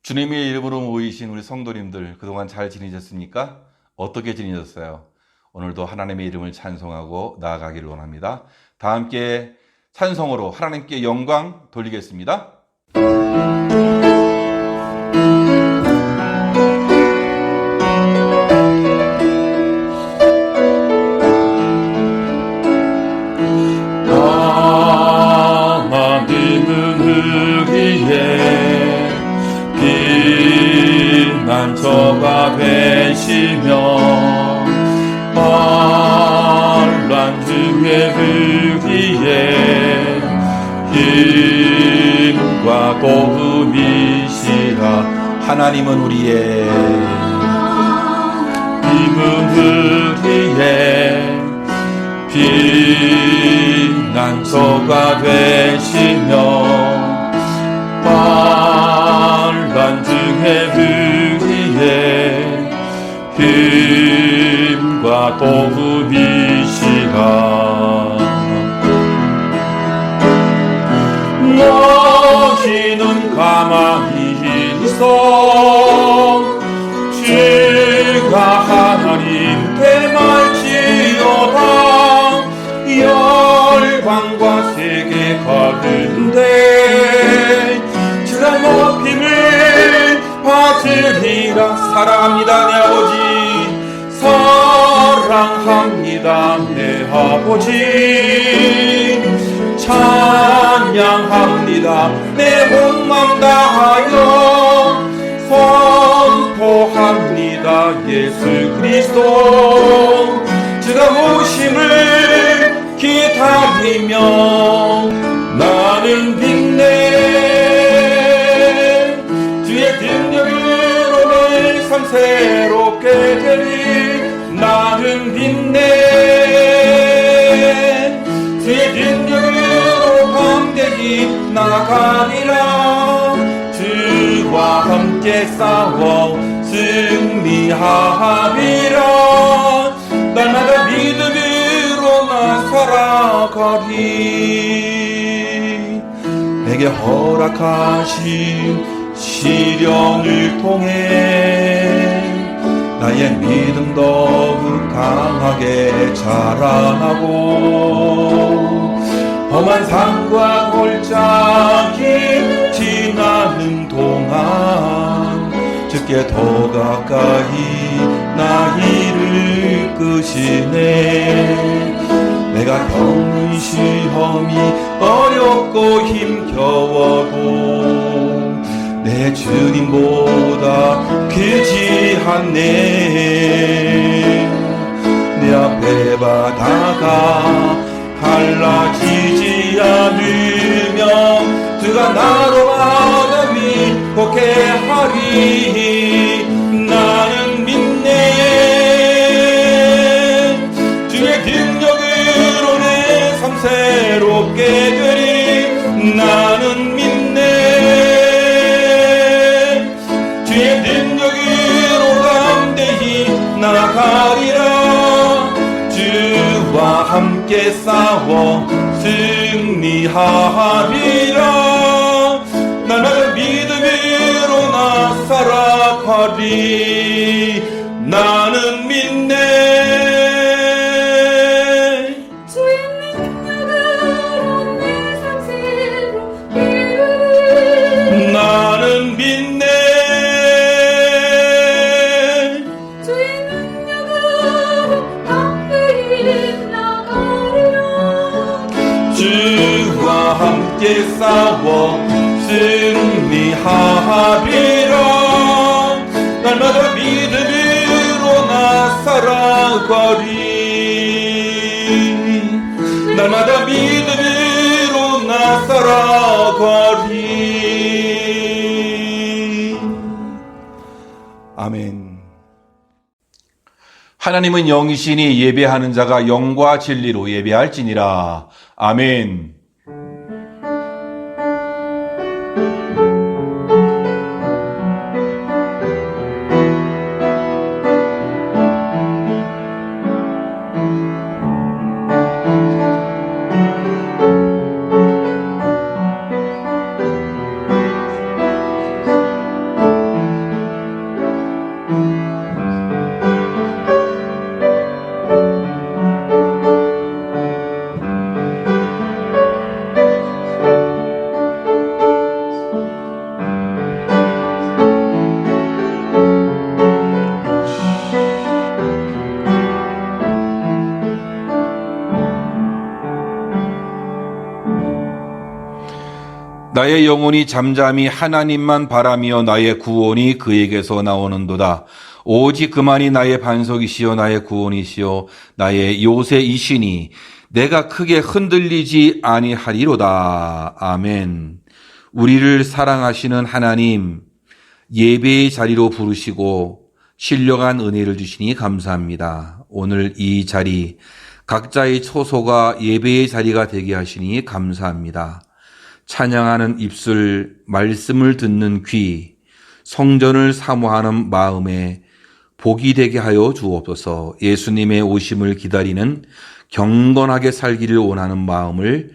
주님의 이름으로 모이신 우리 성도님들 그동안 잘 지내셨습니까? 어떻게 지내셨어요? 오늘도 하나님의 이름을 찬송하고 나아가기를 원합니다. 다 함께 찬송으로 하나님께 영광 돌리겠습니다. 피난처가 되시며 환난 중에 우리의 힘과 도움이시라. 하나님은 우리의 피난처가 되시며 환난 중에 우리의 힘과 도움이시라. 너희는 가만히 있어 주가 하나님께 말지어다. 열방과 세계 가운데 주의 높임을 받으리라. 사랑합니다 내 아버지, 사랑합니다 내 아버지, 찬양합니다 내 온 마음 다하여 선포합니다 예수 그리스도. 주가 오심을 기다리며 나는 빛내 주의 능력으로 내 삶 새롭게 되리. 나는 빛내 주의 능력으로 담대히 나가리라. 주와 함께 싸워 승리하리라. 날마다 믿음으로 나 살아가리. 내게 허락하신 시련을 통해 나의 믿음 더욱 강하게 자라나고 험한 산과 골짜기 지나는 동안 주께 더 가까이 나 이끌으시네. 내가 겪는 시험이 어렵고 힘겨워도 내 주님보다 크지 않네. 내 앞에 바다가 갈라지지 않으면 주가 나로 바다 위 걷게 하리. 나는 믿네 주의 능력으로 내 삶 새롭게 되리. 나는 믿네 주의 능력으로 담대히 나가리라. 주와 함께 싸워 승리하리라. 날마다 믿음으로 나 살아가리. 나는 믿네 주의 능력으로 내 삶 새롭게 되리. 나는 믿네 주의 능력으로 담대히 나가리라. 주와 함께 싸워 승리하리라. 날마다 믿음으로 나 살아가리. 날마다 믿음으로 나 살아가리. 아멘. 하나님은 영이시니 예배하는 자가 영과 진리로 예배할지니라. 아멘. 나의 영혼이 잠잠히 하나님만 바라며 나의 구원이 그에게서 나오는도다. 오직 그만이 나의 반석이시요 나의 구원이시요 나의 요새이시니 내가 크게 흔들리지 아니하리로다. 아멘. 우리를 사랑하시는 하나님, 예배의 자리로 부르시고 신령한 은혜를 주시니 감사합니다. 오늘 이 자리, 각자의 처소가 예배의 자리가 되게 하시니 감사합니다. 찬양하는 입술, 말씀을 듣는 귀, 성전을 사모하는 마음에 복이 되게 하여 주옵소서. 예수님의 오심을 기다리는 경건하게 살기를 원하는 마음을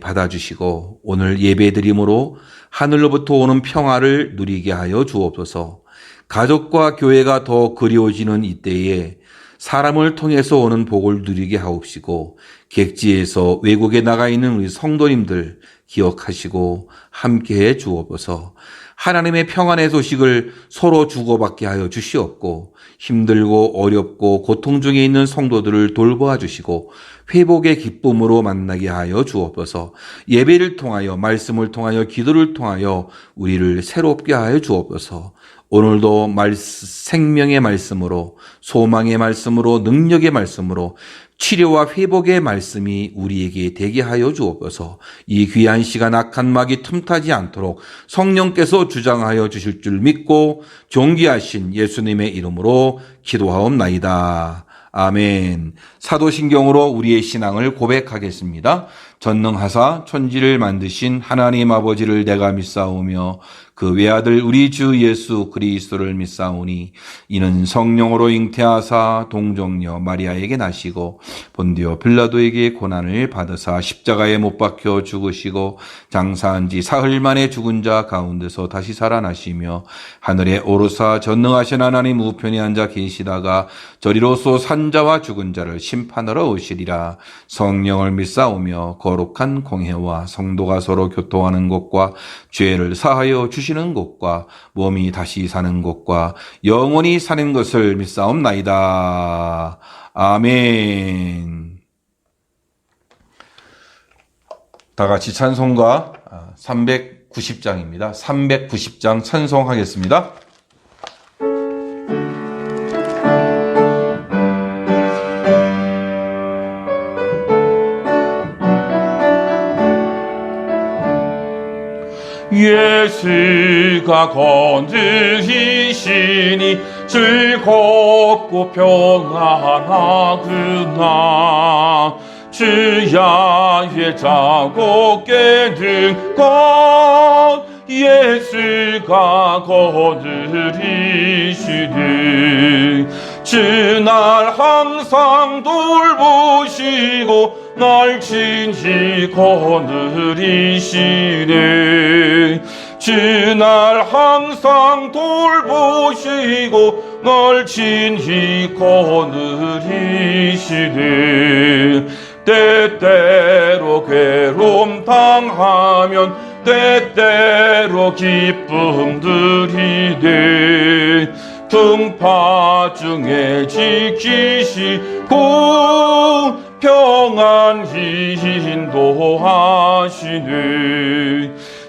받아주시고 오늘 예배드림으로 하늘로부터 오는 평화를 누리게 하여 주옵소서. 가족과 교회가 더 그리워지는 이때에 사람을 통해서 오는 복을 누리게 하옵시고 객지에서 외국에 나가 있는 우리 성도님들 기억하시고 함께해 주옵소서. 하나님의 평안의 소식을 서로 주고받게 하여 주시옵고 힘들고 어렵고 고통 중에 있는 성도들을 돌보아 주시고 회복의 기쁨으로 만나게 하여 주옵소서. 예배를 통하여 말씀을 통하여 기도를 통하여 우리를 새롭게 하여 주옵소서. 오늘도 생명의 말씀으로 소망의 말씀으로 능력의 말씀으로 치료와 회복의 말씀이 우리에게 되게 하여 주옵소서. 이 귀한 시간 악한 막이 틈타지 않도록 성령께서 주장하여 주실 줄 믿고 존귀하신 예수님의 이름으로 기도하옵나이다. 아멘. 사도신경으로 우리의 신앙을 고백하겠습니다. 전능하사 천지를 만드신 하나님 아버지를 내가 믿사오며 그 외아들 우리 주 예수 그리스도를 믿사오니 이는 성령으로 잉태하사 동정녀 마리아에게 나시고 본디오 빌라도에게 고난을 받으사 십자가에 못 박혀 죽으시고 장사한 지 사흘 만에 죽은 자 가운데서 다시 살아나시며 하늘에 오르사 전능하신 하나님 우편에 앉아 계시다가 저리로서 산자와 죽은 자를 심판하러 오시리라. 성령을 믿사오며 거룩한 공회와 성도가 서로 교통하는 것과 죄를 사하여 주시는 것과 몸이 다시 사는 것과 영원히 사는 것을 믿사옵나이다. 아멘. 다 같이 찬송가 390장입니다. 390장 찬송하겠습니다. 예수가 건드리시니 즐겁고 평안하구나. 주야의 자고 깨는 것 예수가 건드리시니 주날 항상 돌보시고 날 친히 거느리시네. 주날 항상 돌보시고 날 친히 거느리시네. 때때로 괴로움 당하면 때때로 기쁨 드리네. 풍파 중에 지키시고 평안히 인도하시네.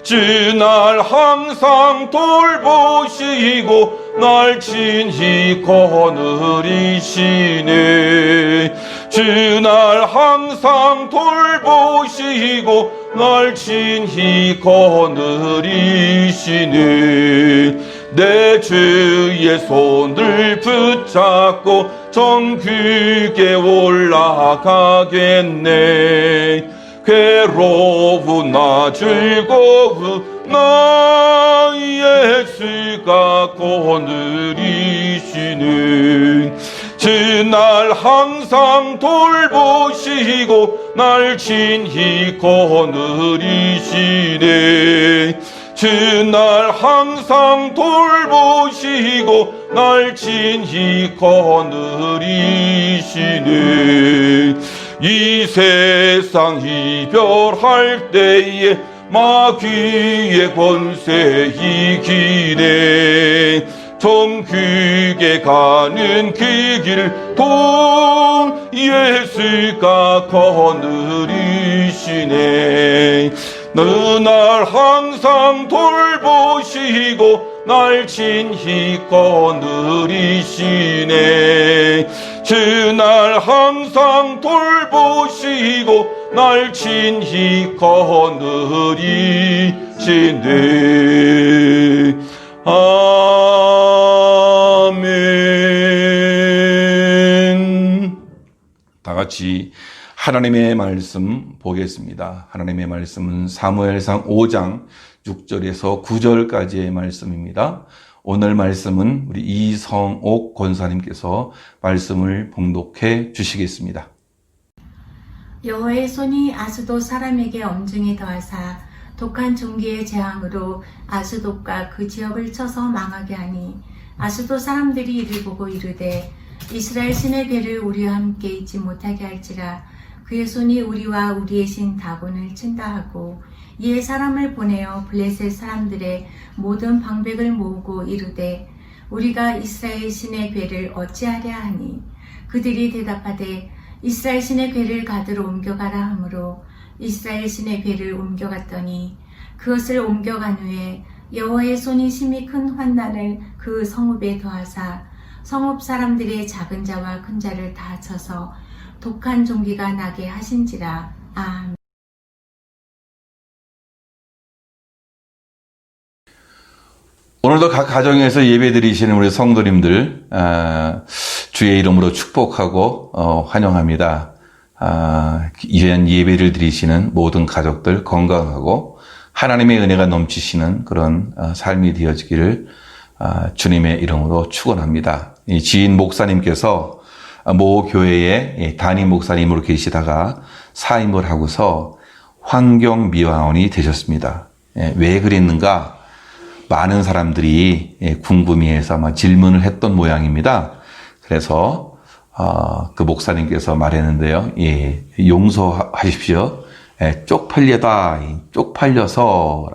주날 항상 돌보시고 날 친히 거느리시네. 주날 항상 돌보시고 날 친히 거느리시네. 내 주의 손을 붙잡고 정극에 올라가겠네. 괴로우나 즐거우나 예수가 거느리시네. 주날 항상 돌보시고 날 친히 거느리시네. 주날 항상 돌보시고 날 친히 거느리시네. 이 세상 이별할 때에 마귀의 권세 이기네. 정극에 가는 그 길도 예수가 거느리시네. 날 항상 돌보시고 날 친히 거느리시네. 날 항상 돌보시고 날 친히 거느리시네. 아멘. 다 같이 하나님의 말씀 보겠습니다. 하나님의 말씀은 사무엘상 5장 6절에서 9절까지의 말씀입니다. 오늘 말씀은 우리 이성옥 권사님께서 말씀을 봉독해 주시겠습니다. 여호와의 손이 아스돗 사람에게 엄중히 더하사 독한 종기의 재앙으로 아스돗과 그 지역을 쳐서 망하게 하니 아스돗 사람들이 이를 보고 이르되 이스라엘 신의 괴를 우리와 함께 있지 못하게 할지라. 그의 손이 우리와 우리의 신 다곤을 친다 하고 이에 사람을 보내어 블레셋 사람들의 모든 방백을 모으고 이르되 우리가 이스라엘 신의 괴를 어찌하랴 하니 그들이 대답하되 이스라엘 신의 괴를 가드로 옮겨가라 하므로 이스라엘 신의 괴를 옮겨갔더니 그것을 옮겨간 후에 여호와의 손이 심히 큰 환난을 그 성읍에 더하사 성읍 사람들의 작은 자와 큰 자를 다 쳐서 독한 종기가 나게 하신지라. 아멘. 오늘도 각 가정에서 예배드리시는 우리 성도님들 주의 이름으로 축복하고 환영합니다. 이런 예배를 드리시는 모든 가족들 건강하고 하나님의 은혜가 넘치시는 그런 삶이 되어지기를 주님의 이름으로 축원합니다. 이 지인 목사님께서 모 교회에 담임 목사님으로 계시다가 사임을 하고서 환경미화원이 되셨습니다. 왜 그랬는가? 많은 사람들이 궁금해해서 아마 질문을 했던 모양입니다. 그래서 그 목사님께서 말했는데요. 용서하십시오. 쪽팔려다, 쪽팔려서,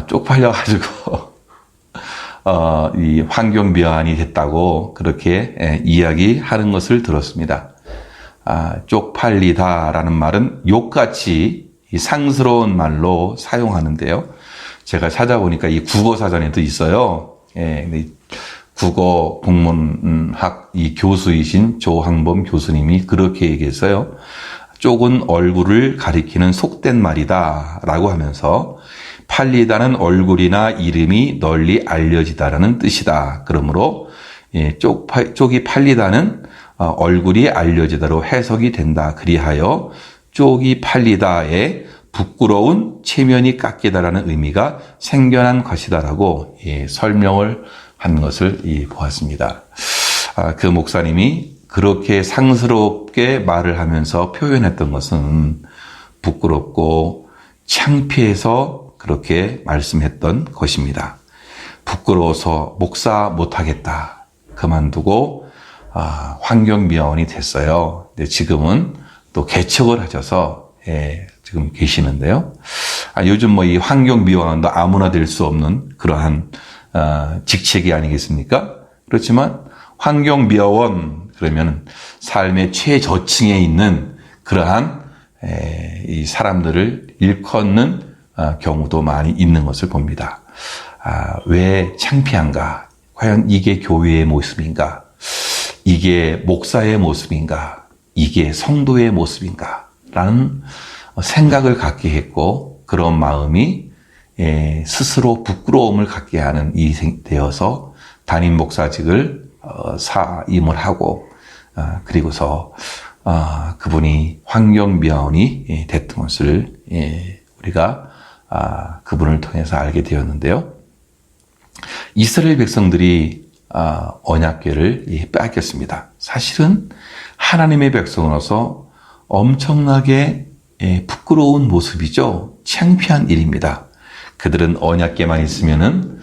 쪽팔려가지고 이 환경미화원이 됐다고 그렇게 이야기하는 것을 들었습니다. 쪽팔리다라는 말은 욕같이 상스러운 말로 사용하는데요. 제가 찾아보니까 이 국어사전에도 있어요. 국어 국문학 이 교수이신 조항범 교수님이 그렇게 얘기했어요. 쪽은 얼굴을 가리키는 속된 말이다 라고 하면서 팔리다는 얼굴이나 이름이 널리 알려지다라는 뜻이다. 그러므로 쪽이 팔리다는 얼굴이 알려지다로 해석이 된다. 그리하여 쪽이 팔리다에 부끄러운 체면이 깎이다라는 의미가 생겨난 것이다라고 설명을 한 것을 보았습니다. 그 목사님이 그렇게 상스럽게 말을 하면서 표현했던 것은 부끄럽고 창피해서 그렇게 말씀했던 것입니다. 부끄러워서 목사 못하겠다. 그만두고 환경미화원이 됐어요. 근데 지금은 또 개척을 하셔서 지금 계시는데요. 요즘 이 환경미화원도 아무나 될 수 없는 그러한 직책이 아니겠습니까? 그렇지만 환경미화원 그러면 삶의 최저층에 있는 그러한 이 사람들을 일컫는 경우도 많이 있는 것을 봅니다. 왜 창피한가? 과연 이게 교회의 모습인가? 이게 목사의 모습인가? 이게 성도의 모습인가? 라는 생각을 갖게 했고 그런 마음이 스스로 부끄러움을 갖게 하는 일이 되어서 담임 목사직을 사임을 하고 그리고서 그분이 환경미화원이 됐던 것을 우리가 그분을 통해서 알게 되었는데요. 이스라엘 백성들이 언약궤를 빼앗겼습니다. 사실은 하나님의 백성으로서 엄청나게 부끄러운 모습이죠. 창피한 일입니다. 그들은 언약궤만 있으면은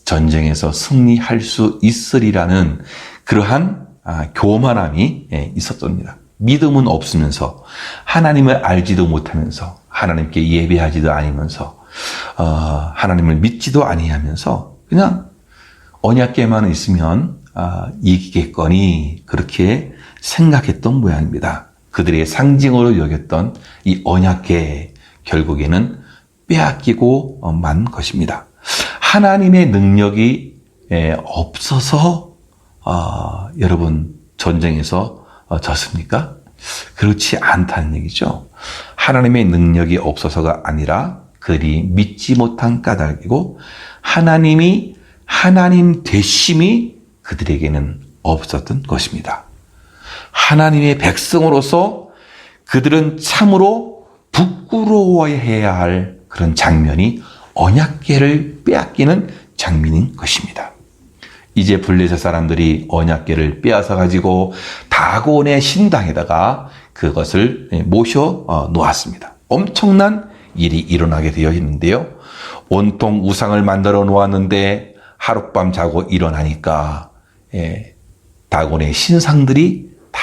전쟁에서 승리할 수 있으리라는 그러한 교만함이 있었습니다. 믿음은 없으면서 하나님을 알지도 못하면서 하나님께 예배하지도 않으면서 하나님을 믿지도 아니하면서 그냥 언약궤만 있으면 이기겠거니 그렇게 생각했던 모양입니다. 그들의 상징으로 여겼던 이 언약궤 결국에는 빼앗기고 만 것입니다. 하나님의 능력이 없어서 여러분 전쟁에서 졌습니까? 그렇지 않다는 얘기죠. 하나님의 능력이 없어서가 아니라 그들이 믿지 못한 까닭이고 하나님이 하나님 되심이 그들에게는 없었던 것입니다. 하나님의 백성으로서 그들은 참으로 부끄러워해야 할 그런 장면이 언약궤를 빼앗기는 장면인 것입니다. 이제 블레셋 사람들이 언약궤를 빼앗아 가지고 다곤의 신당에다가 그것을 모셔 놓았습니다. 엄청난 일이 일어나게 되어 있는데요. 온통 우상을 만들어 놓았는데 하룻밤 자고 일어나니까 다곤의 신상들이 다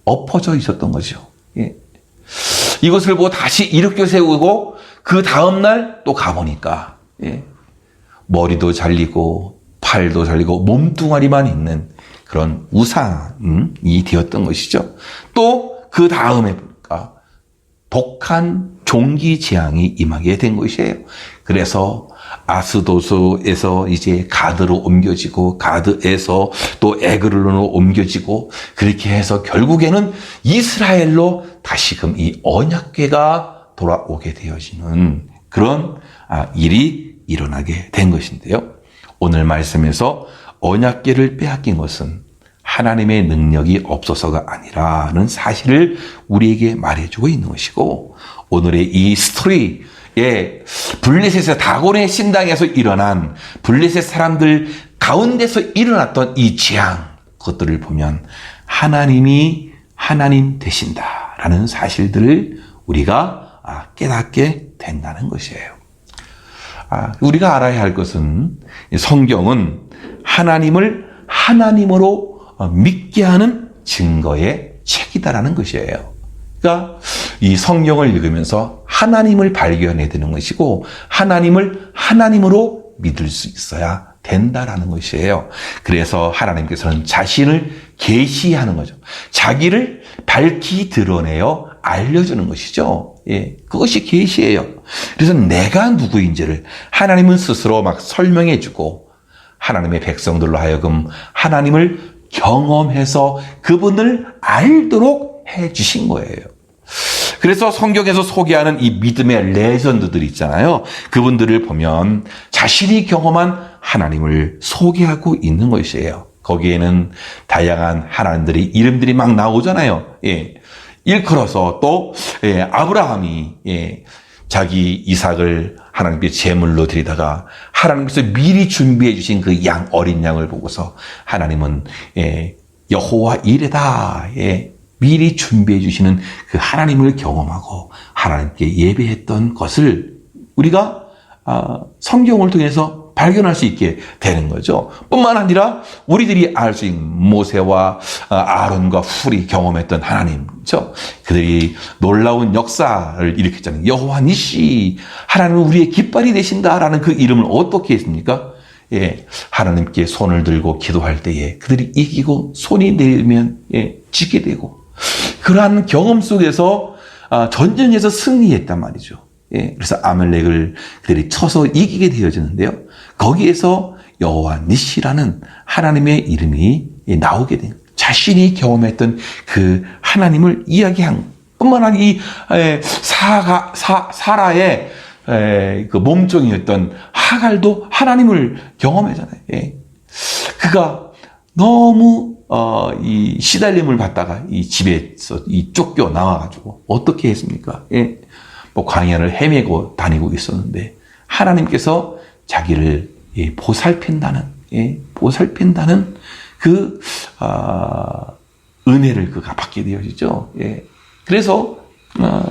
엎어져 있었던 거죠. 이것을 보고 다시 일으켜 세우고 그 다음날 또 가보니까 머리도 잘리고 팔도 잘리고 몸뚱아리만 있는 그런 우상이 되었던 것이죠. 또 그 다음에 보니까 독한 종기 재앙이 임하게 된 것이에요. 그래서 아스도스에서 이제 가드로 옮겨지고 가드에서 또 에그를로 옮겨지고 그렇게 해서 결국에는 이스라엘로 다시금 이 언약궤가 돌아오게 되어지는 그런 일이 일어나게 된 것인데요. 오늘 말씀에서 언약궤를 빼앗긴 것은 하나님의 능력이 없어서가 아니라는 사실을 우리에게 말해주고 있는 것이고 오늘의 이 스토리에 블레셋의 다곤의 신당에서 일어난 블레셋 사람들 가운데서 일어났던 이 재앙 그것들을 보면 하나님이 하나님 되신다라는 사실들을 우리가 깨닫게 된다는 것이에요. 우리가 알아야 할 것은 성경은 하나님을 하나님으로 믿게 하는 증거의 책이다라는 것이에요. 그러니까 이 성경을 읽으면서 하나님을 발견해야 되는 것이고 하나님을 하나님으로 믿을 수 있어야 된다라는 것이에요. 그래서 하나님께서는 자신을 계시하는 거죠. 자기를 밝히 드러내어 알려주는 것이죠. 그것이 계시예요. 그래서 내가 누구인지를 하나님은 스스로 막 설명해주고 하나님의 백성들로 하여금 하나님을 경험해서 그분을 알도록 해주신 거예요. 그래서 성경에서 소개하는 이 믿음의 레전드들이 있잖아요. 그분들을 보면 자신이 경험한 하나님을 소개하고 있는 것이에요. 거기에는 다양한 하나님들의 이름들이 막 나오잖아요. 일컬어서 또 아브라함이 자기 이삭을 하나님께 제물로 드리다가 하나님께서 미리 준비해 주신 그 어린 양을 보고서 하나님은 여호와 이레다 미리 준비해 주시는 그 하나님을 경험하고 하나님께 예배했던 것을 우리가 성경을 통해서 발견할 수 있게 되는 거죠. 뿐만 아니라 우리들이 알 수 있는 모세와 아론과 훌이 경험했던 하나님, 그렇죠? 그들이 놀라운 역사를 일으켰잖아요. 여호와 니시, 하나님은 우리의 깃발이 되신다라는 그 이름을 어떻게 했습니까? 하나님께 손을 들고 기도할 때에 그들이 이기고 손이 내리면 지게 되고 그러한 경험 속에서 전쟁에서 승리했단 말이죠. 그래서 아말렉을 그들이 쳐서 이기게 되어지는데요. 거기에서 여호와 니시라는 하나님의 이름이 나오게 된 자신이 경험했던 그 하나님을 이야기한 뿐만 아니라 이 사라의 그 몸종이었던 하갈도 하나님을 경험하잖아요. 그가 너무 이 시달림을 받다가 이 집에서 쫓겨 나와가지고 어떻게 했습니까? 뭐 광야를 헤매고 다니고 있었는데 하나님께서 자기를 보살핀다는 그 은혜를 그가 받게 되어지죠. 그래서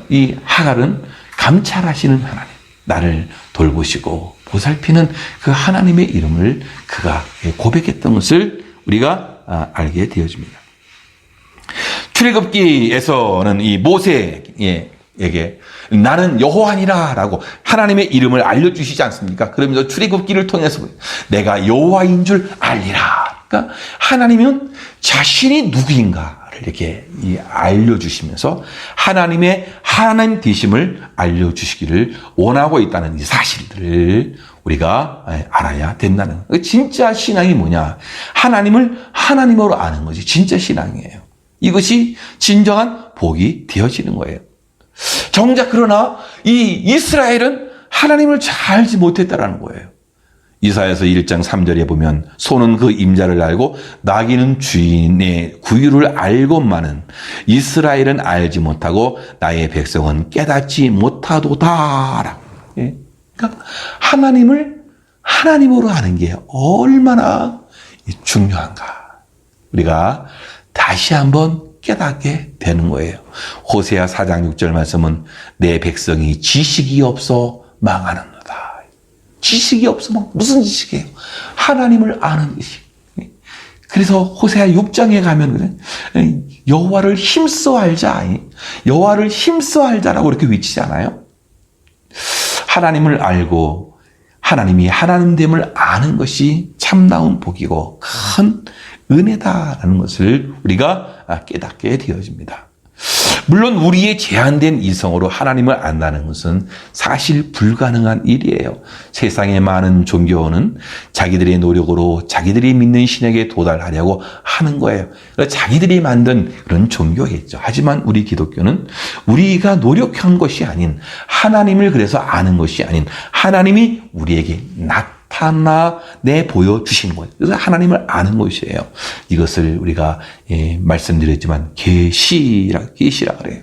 이 하갈은 감찰하시는 하나님, 나를 돌보시고 보살피는 그 하나님의 이름을 그가 고백했던 것을 우리가 알게 되어집니다. 출애굽기에서는 이 모세에게 나는 여호와니라라고 하나님의 이름을 알려주시지 않습니까? 그러면서 출애굽기를 통해서 내가 여호와인 줄 알리라. 그러니까 하나님은 자신이 누구인가를 이렇게 알려주시면서 하나님의 하나님 되심을 알려주시기를 원하고 있다는 이 사실들을 우리가 알아야 된다는 거예요. 진짜 신앙이 뭐냐? 하나님을 하나님으로 아는 것이 진짜 신앙이에요. 이것이 진정한 복이 되어지는 거예요. 정작 그러나 이 이스라엘은 하나님을 잘 알지 못했다라는 거예요. 이사야서 1장 3절에 보면 소는 그 임자를 알고 나귀는 주인의 구유를 알고만은 이스라엘은 알지 못하고 나의 백성은 깨닫지 못하도다. 예? 그러니까 하나님을 하나님으로 아는 게 얼마나 중요한가. 우리가 다시 한번 깨닫게 되는 거예요. 호세아 4장 6절 말씀은 내 백성이 지식이 없어 망하는도다. 지식이 없으면 무슨 지식이에요? 하나님을 아는 지식. 그래서 호세아 6장에 가면 여호와를 힘써 알자. 여호와를 힘써 알자라고 이렇게 외치지 않아요? 하나님을 알고 하나님이 하나님됨을 아는 것이 참다운 복이고 큰 은혜다라는 것을 우리가 깨닫게 되어집니다. 물론 우리의 제한된 이성으로 하나님을 안다는 것은 사실 불가능한 일이에요. 세상의 많은 종교는 자기들의 노력으로 자기들이 믿는 신에게 도달하려고 하는 거예요. 자기들이 만든 그런 종교겠죠. 하지만 우리 기독교는 우리가 노력한 것이 아닌 하나님을 그래서 아는 것이 아닌 하나님이 우리에게 나타내 보여주시는 거예요. 그래서 하나님을 아는 것이에요. 이것을 우리가 말씀드렸지만 계시라 그래요.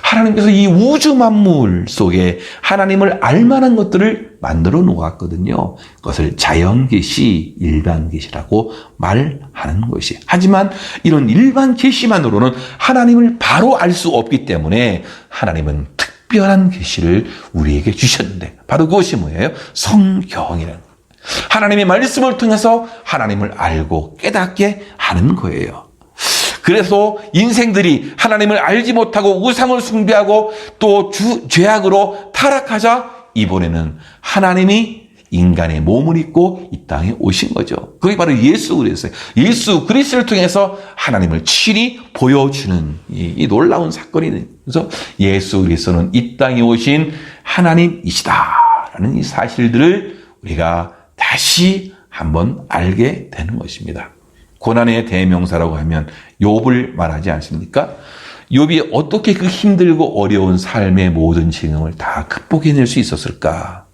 하나님께서 이 우주 만물 속에 하나님을 알만한 것들을 만들어 놓았거든요. 그것을 자연 계시, 일반 계시라고 말하는 것이. 하지만 이런 일반 계시만으로는 하나님을 바로 알 수 없기 때문에 하나님은 특별한 계시를 우리에게 주셨는데 바로 그것이 뭐예요? 성경이라는 거예요. 하나님의 말씀을 통해서 하나님을 알고 깨닫게 하는 거예요. 그래서 인생들이 하나님을 알지 못하고 우상을 숭배하고 또 죄악으로 타락하자 이번에는 하나님이 인간의 몸을 입고 이 땅에 오신 거죠. 그게 바로 예수 그리스도예요. 예수 그리스도를 통해서 하나님을 친히 보여주는 이 놀라운 사건이 그래서 예수 그리스도는 이 땅에 오신 하나님이시다라는 이 사실들을 우리가 다시 한번 알게 되는 것입니다. 고난의 대명사라고 하면 욥을 말하지 않습니까? 욥이 어떻게 그 힘들고 어려운 삶의 모든 지경을 다 극복해낼 수 있었을까?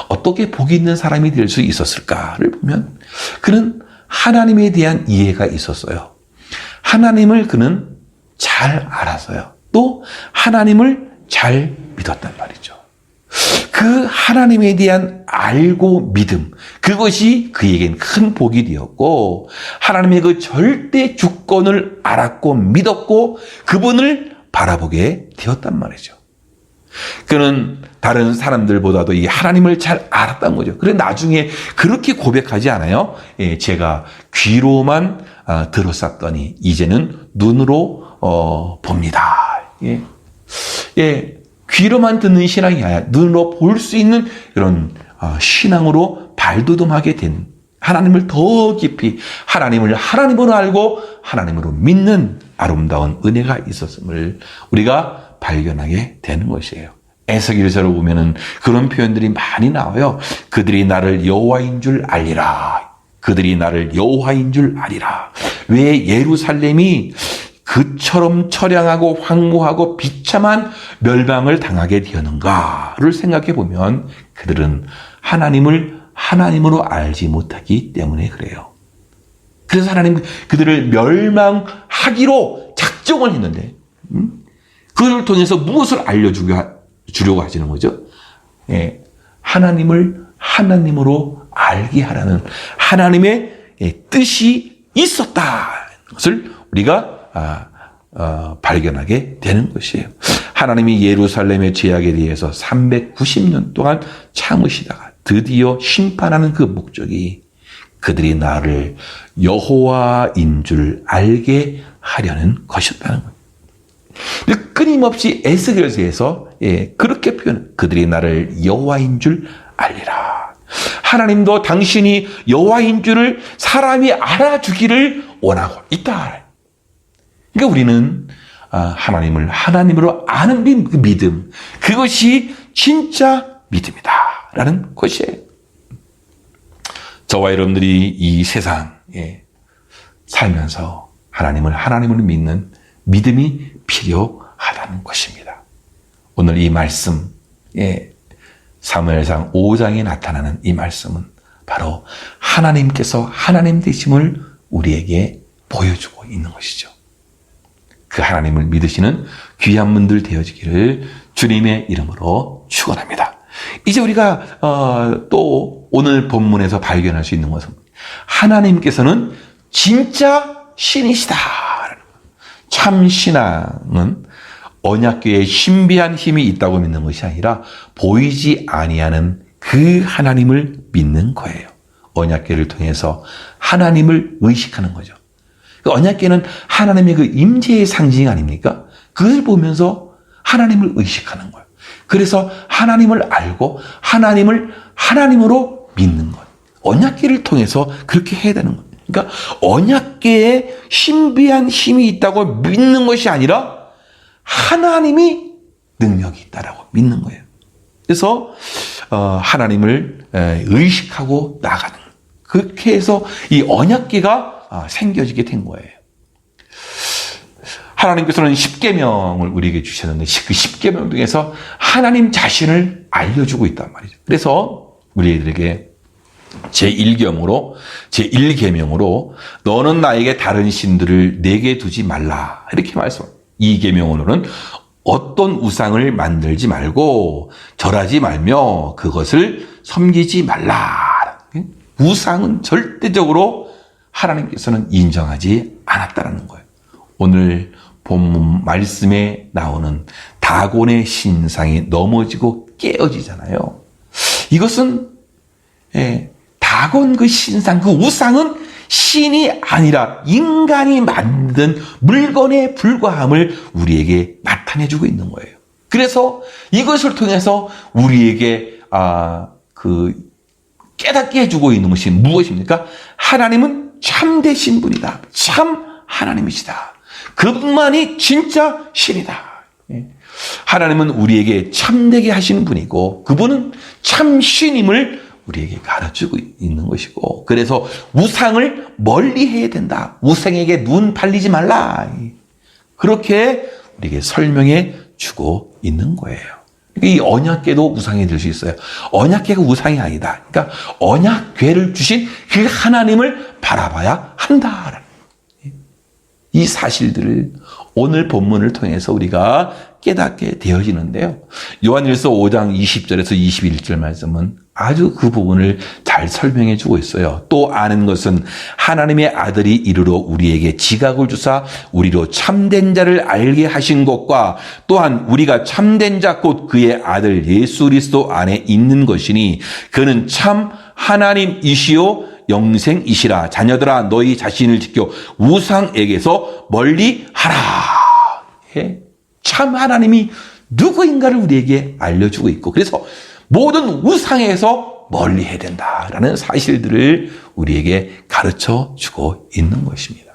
어떻게 복이 있는 사람이 될 수 있었을까를 보면 그는 하나님에 대한 이해가 있었어요. 하나님을 그는 잘 알았어요. 또 하나님을 잘 믿었단 말이죠. 그 하나님에 대한 알고 믿음, 그것이 그에겐 큰 복이 되었고 하나님의 그 절대 주권을 알았고 믿었고 그분을 바라보게 되었단 말이죠. 그는 다른 사람들보다도 이 하나님을 잘 알았던 거죠. 그래 나중에 그렇게 고백하지 않아요? 제가 귀로만 들었었더니 이제는 눈으로 봅니다. 귀로만 듣는 신앙이 아니라 눈으로 볼 수 있는 그런 신앙으로 발돋움하게 된 하나님을 더 깊이 하나님을 하나님으로 알고 하나님으로 믿는 아름다운 은혜가 있었음을 우리가 발견하게 되는 것이에요. 에스겔서를 보면은 그런 표현들이 많이 나와요. 그들이 나를 여호와인 줄 알리라. 그들이 나를 여호와인 줄 알리라. 왜 예루살렘이 그처럼 처량하고 황무하고 비참한 멸망을 당하게 되었는가를 생각해 보면 그들은 하나님을 하나님으로 알지 못하기 때문에 그래요. 그래서 하나님 그들을 멸망하기로 작정을 했는데 그를 통해서 무엇을 알려주려고 하시는 거죠? 하나님을 하나님으로 알게 하라는 하나님의 뜻이 있었다는 것을 우리가 발견하게 되는 것이에요. 하나님이 예루살렘의 죄악에 대해서 390년 동안 참으시다가 드디어 심판하는 그 목적이 그들이 나를 여호와인 줄 알게 하려는 것이었다는 거예요. 끊임없이 에스겔서에서 그렇게 표현, 그들이 나를 여호와인 줄 알리라. 하나님도 당신이 여호와인 줄을 사람이 알아주기를 원하고 있다. 그러니까 우리는 하나님을 하나님으로 아는 그 믿음, 그것이 진짜 믿음이다라는 것이에요. 저와 여러분들이 이 세상에 살면서 하나님을 하나님으로 믿는 믿음이 필요하다는 것입니다. 오늘 이 말씀, 사무엘상 5장에 나타나는 이 말씀은 바로 하나님께서 하나님 되심을 우리에게 보여주고 있는 것이죠. 그 하나님을 믿으시는 귀한 분들 되어지기를 주님의 이름으로 축원합니다. 이제 우리가 또 오늘 본문에서 발견할 수 있는 것은 하나님께서는 진짜 신이시다. 참 신앙은 언약궤에 신비한 힘이 있다고 믿는 것이 아니라 보이지 아니하는 그 하나님을 믿는 거예요. 언약궤를 통해서 하나님을 의식하는 거죠. 그 언약궤는 하나님의 그 임재의 상징 아닙니까? 그걸 보면서 하나님을 의식하는 거예요. 그래서 하나님을 알고 하나님을 하나님으로 믿는 것. 언약궤를 통해서 그렇게 해야 되는 거예요. 그러니까 언약궤에 신비한 힘이 있다고 믿는 것이 아니라 하나님이 능력이 있다라고 믿는 거예요. 그래서 하나님을 의식하고 나가는 거예요. 그렇게 해서 이 언약궤가 생겨지게 된 거예요. 하나님께서는 10계명을 우리에게 주셨는데 그 10계명 중에서 하나님 자신을 알려주고 있단 말이죠. 그래서 우리들에게 제1계명으로 너는 나에게 다른 신들을 내게 두지 말라 이렇게 말씀합니다. 2계명으로는 어떤 우상을 만들지 말고 절하지 말며 그것을 섬기지 말라. 우상은 절대적으로 하나님께서는 인정하지 않았다는 거예요. 오늘 본문 말씀에 나오는 다곤의 신상이 넘어지고 깨어지잖아요. 이것은 다곤 그 신상, 그 우상은 신이 아니라 인간이 만든 물건에 불과함을 우리에게 나타내주고 있는 거예요. 그래서 이것을 통해서 우리에게 깨닫게 해주고 있는 것이 무엇입니까? 하나님은 참되신 분이다. 참 하나님이시다. 그분만이 진짜 신이다. 하나님은 우리에게 참되게 하시는 분이고 그분은 참 신임을 우리에게 가르치고 있는 것이고 그래서 우상을 멀리 해야 된다. 우상에게 눈 팔리지 말라. 그렇게 우리에게 설명해 주고 있는 거예요. 이 언약궤도 우상이 될 수 있어요. 언약궤가 우상이 아니다. 그러니까 언약궤를 주신 그 하나님을 바라봐야 한다. 이 사실들을 오늘 본문을 통해서 우리가 깨닫게 되어지는데요. 요한일서 5장 20절에서 21절 말씀은 아주 그 부분을 잘 설명해 주고 있어요. 또 아는 것은 하나님의 아들이 이르러 우리에게 지각을 주사 우리로 참된 자를 알게 하신 것과 또한 우리가 참된 자 곧 그의 아들 예수 그리스도 안에 있는 것이니 그는 참 하나님이시요 영생이시라. 자녀들아 너희 자신을 지켜 우상에게서 멀리 하라. 참 하나님이 누구인가를 우리에게 알려주고 있고 그래서 모든 우상에서 멀리 해야 된다라는 사실들을 우리에게 가르쳐주고 있는 것입니다.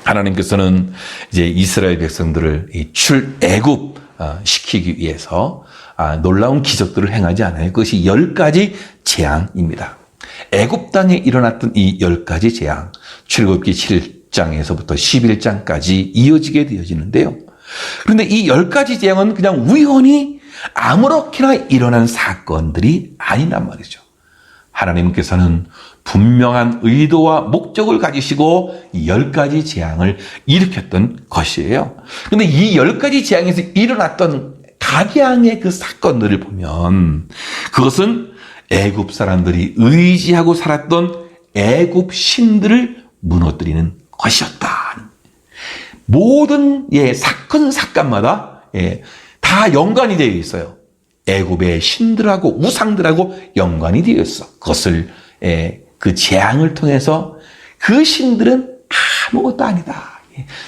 하나님께서는 이제 이스라엘 백성들을 출애굽 시키기 위해서 놀라운 기적들을 행하지 않아요. 그것이 10가지 재앙입니다. 애굽 땅에 일어났던 이 10가지 재앙, 출애굽기 7장에서부터 11장까지 이어지게 되어지는데요. 그런데 이 10가지 재앙은 그냥 우연히 아무렇게나 일어난 사건들이 아니란 말이죠. 하나님께서는 분명한 의도와 목적을 가지시고 이 10가지 재앙을 일으켰던 것이에요. 그런데 이 10가지 재앙에서 일어났던 각양의 그 사건들을 보면 그것은 애굽 사람들이 의지하고 살았던 애굽 신들을 무너뜨리는 것이었다. 모든 사건마다 다 연관이 되어 있어요. 애굽의 신들하고 우상들하고 연관이 되어 있어. 그것을 그 재앙을 통해서 그 신들은 아무것도 아니다.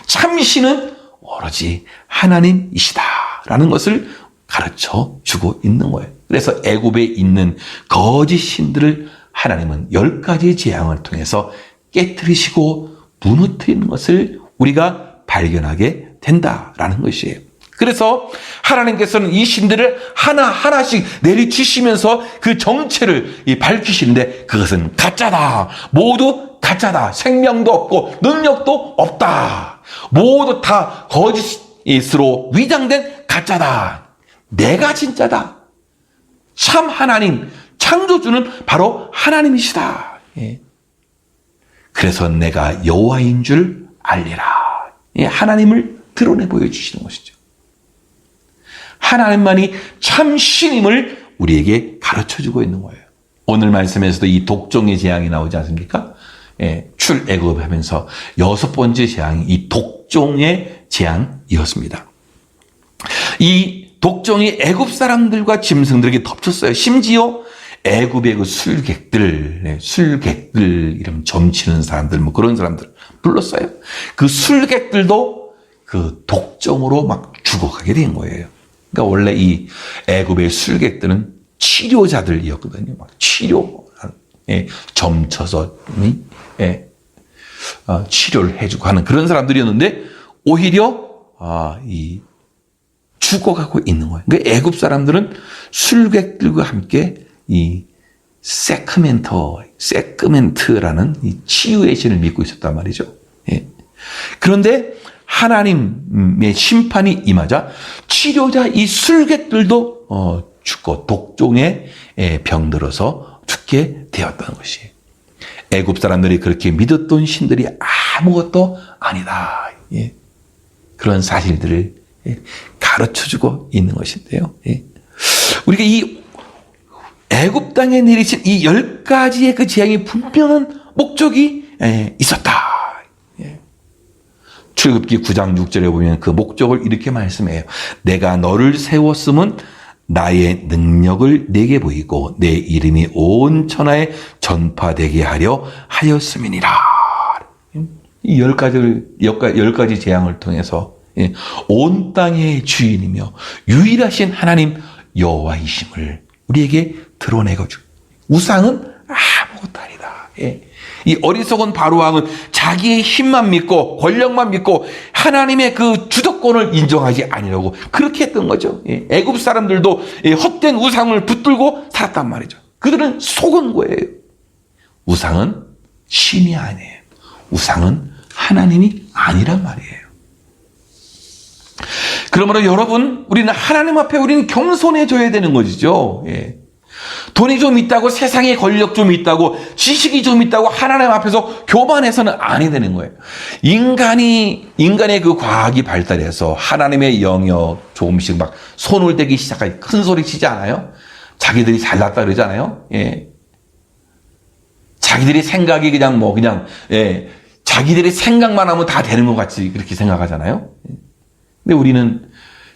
참 신은 오로지 하나님이시다라는 것을 가르쳐 주고 있는 거예요. 그래서 애굽에 있는 거짓 신들을 하나님은 10가지 재앙을 통해서 깨뜨리시고 무너뜨리는 것을 우리가 발견하게 된다라는 것이에요. 그래서 하나님께서는 이 신들을 하나하나씩 내리치시면서 그 정체를 밝히시는데 그것은 가짜다. 모두 가짜다. 생명도 없고 능력도 없다. 모두 다 거짓으로 위장된 가짜다. 내가 진짜다. 참 하나님, 창조주는 바로 하나님이시다. 예. 그래서 내가 여호와인 줄 알리라. 예, 하나님을 드러내 보여주시는 것이죠. 하나님만이 참 신임을 우리에게 가르쳐주고 있는 거예요. 오늘 말씀에서도 이 독종의 재앙이 나오지 않습니까? 예, 출애굽하면서 6번째 재앙이 이 독종의 재앙이었습니다. 이 독종이 애굽 사람들과 짐승들에게 덮쳤어요. 심지어 애굽의 그 술객들 이름 점치는 사람들, 뭐 그런 사람들 불렀어요. 그 술객들도 그 독종으로 막 죽어가게 된 거예요. 그러니까 원래 이 애굽의 술객들은 치료자들이었거든요. 막 점쳐서 치료를 해주고 하는 그런 사람들이었는데 오히려 죽어가고 있는 거예요. 그러니까 애굽 사람들은 술객들과 함께 이 세크멘트라는 이 치유의 신을 믿고 있었단 말이죠. 예. 그런데 하나님의 심판이 임하자 치료자 이 술객들도 죽고 독종에 병들어서 죽게 되었다는 것이에요. 애굽 사람들이 그렇게 믿었던 신들이 아무것도 아니다. 예. 그런 사실들을 가르쳐주고 있는 것인데요. 예. 우리가 이 애굽 땅에 내리신 이 10가지의 그 재앙이 분명한 목적이 있었다. 예. 출애굽기 9장 6절에 보면 그 목적을 이렇게 말씀해요. 내가 너를 세웠음은 나의 능력을 내게 보이고 내 이름이 온 천하에 전파되게 하려 하였음이니라. 이 10가지 재앙을 통해서 온 땅의 주인이며 유일하신 하나님 여호와이심을 우리에게 드러내가지고 우상은 아무것도 아니다. 이 어리석은 바로왕은 자기의 힘만 믿고 권력만 믿고 하나님의 그 주도권을 인정하지 아니라고 그렇게 했던 거죠. 애굽 사람들도 헛된 우상을 붙들고 살았단 말이죠. 그들은 속은 거예요. 우상은 신이 아니에요. 우상은 하나님이 아니란 말이에요. 그러므로 여러분, 우리는 하나님 앞에 우리는 겸손해져야 되는 것이죠. 돈이 좀 있다고, 세상에 권력 좀 있다고, 지식이 좀 있다고 하나님 앞에서 교만해서는 아니 되는 거예요. 인간의 그 과학이 발달해서 하나님의 영역 조금씩 막 손을 대기 시작하니 큰 소리 치지 않아요? 자기들이 잘났다 그러잖아요. 자기들이 생각이 자기들이 생각만 하면 다 되는 것 같이 그렇게 생각하잖아요. 근데 우리는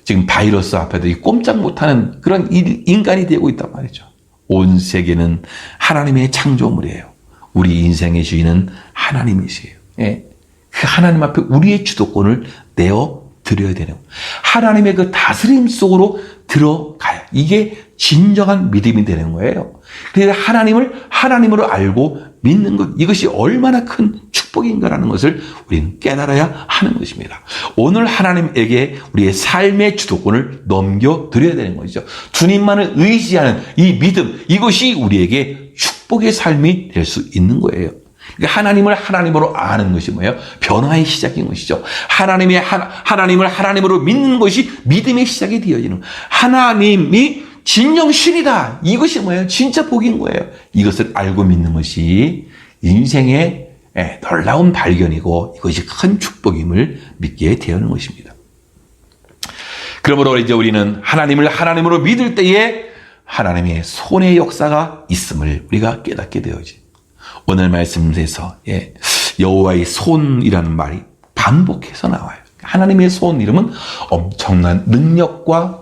지금 바이러스 앞에도 꼼짝 못하는 그런 인간이 되고 있단 말이죠. 온 세계는 하나님의 창조물이에요. 우리 인생의 주인은 하나님이세요. 그 하나님 앞에 우리의 주도권을 내어 드려야 되는 거예요. 하나님의 그 다스림 속으로 들어가야 이게 진정한 믿음이 되는 거예요. 그래서 하나님을 하나님으로 알고 믿는 것, 이것이 얼마나 큰 축복인가라는 것을 우리는 깨달아야 하는 것입니다. 오늘 하나님에게 우리의 삶의 주도권을 넘겨드려야 되는 것이죠. 주님만을 의지하는 이 믿음, 이것이 우리에게 축복의 삶이 될 수 있는 거예요. 그러니까 하나님을 하나님으로 아는 것이 뭐예요? 변화의 시작인 것이죠. 하나님을 하나님으로 믿는 것이 믿음의 시작이 되어지는 거예요. 하나님이 진정신이다. 이것이 뭐예요? 진짜 복인 거예요. 이것을 알고 믿는 것이 인생의 놀라운 발견이고 이것이 큰 축복임을 믿게 되는 것입니다. 그러므로 이제 우리는 하나님을 하나님으로 믿을 때에 하나님의 손의 역사가 있음을 우리가 깨닫게 되어지. 오늘 말씀에서 여호와의 손이라는 말이 반복해서 나와요. 하나님의 손 이름은 엄청난 능력과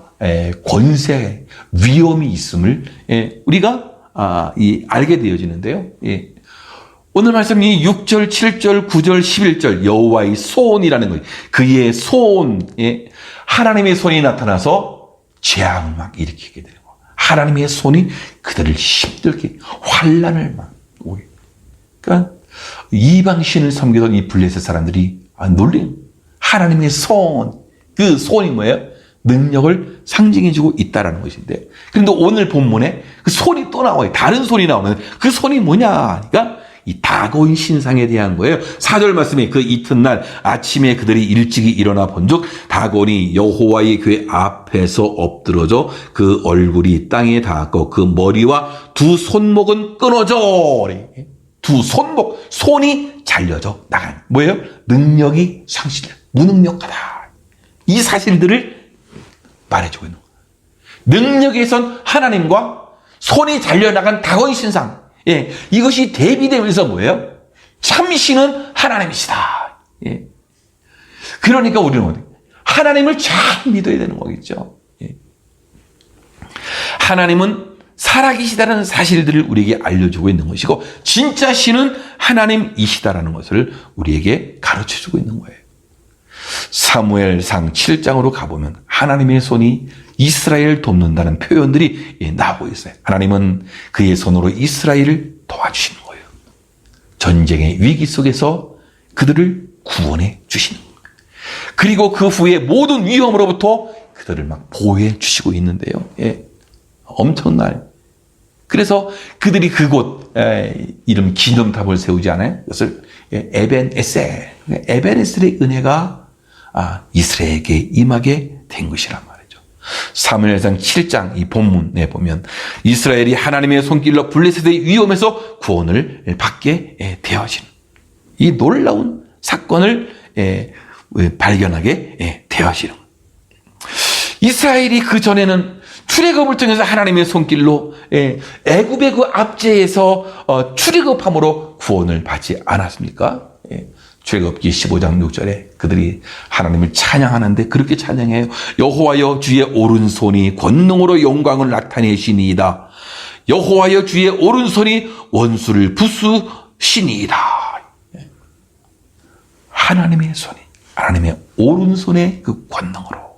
권세, 위엄이 있음을 우리가 알게 되어지는데요. 오늘 말씀 이 6절, 7절, 9절, 11절 여호와의 손이라는 거예요. 그의 손, 하나님의 손이 나타나서 재앙을 막 일으키게 되는 거예요. 하나님의 손이 그들을 힘들게 환난을 막 오게. 그러니까 이방신을 섬기던 이 블레셋 사람들이 놀린 하나님의 손, 그 손이 뭐예요? 능력을 상징해주고 있다라는 것인데, 그런데 오늘 본문에 그 손이 또 나와요. 다른 손이 나오는데 그 손이 뭐냐? 그러니까 이 다곤 신상에 대한 거예요. 4절 말씀에 그 이튿날 아침에 그들이 일찍이 일어나 본즉 다곤이 여호와의 궤 앞에서 엎드러져 그 얼굴이 땅에 닿았고 그 머리와 두 손목은 끊어져. 두 손목, 손이 잘려져 나간 뭐예요? 능력이 상실돼 무능력하다. 이 사실들을 말해주고 있는 거예요. 능력에선 하나님과 손이 잘려나간 다곤 신상, 예, 이것이 대비되면서 뭐예요? 참신은 하나님이시다. 예. 그러니까 우리는 하나님을 잘 믿어야 되는 거겠죠. 예. 하나님은 살아계시다는 사실들을 우리에게 알려주고 있는 것이고 진짜 신은 하나님이시다라는 것을 우리에게 가르쳐주고 있는 거예요. 사무엘상 7장으로 가보면 하나님의 손이 이스라엘을 돕는다는 표현들이 나오고 있어요. 하나님은 그의 손으로 이스라엘을 도와주시는 거예요. 전쟁의 위기 속에서 그들을 구원해 주시는 거예요. 그리고 그 후에 모든 위험으로부터 그들을 막 보호해 주시고 있는데요. 예, 엄청나요. 그래서 그들이 그곳 이름 기념탑을 세우지 않아요? 그것을 에벤에셀, 에벤에셀의 은혜가 이스라엘에게 임하게 된 것이란 말이죠. 사무엘상 7장 이 본문에 보면 이스라엘이 하나님의 손길로 블레셋의 위험에서 구원을 받게 되어진 이 놀라운 사건을 발견하게 되어지는 이스라엘이 그 전에는 출애굽을 통해서 하나님의 손길로 애굽의 그 압제에서 출애굽함으로 구원을 받지 않았습니까? 출애굽기 15장 6절에 그들이 하나님을 찬양하는데 그렇게 찬양해요. 여호와여 주의 오른손이 권능으로 영광을 나타내시니이다. 여호와여 주의 오른손이 원수를 부수시니이다. 하나님의 손이, 하나님의 오른손의 그 권능으로.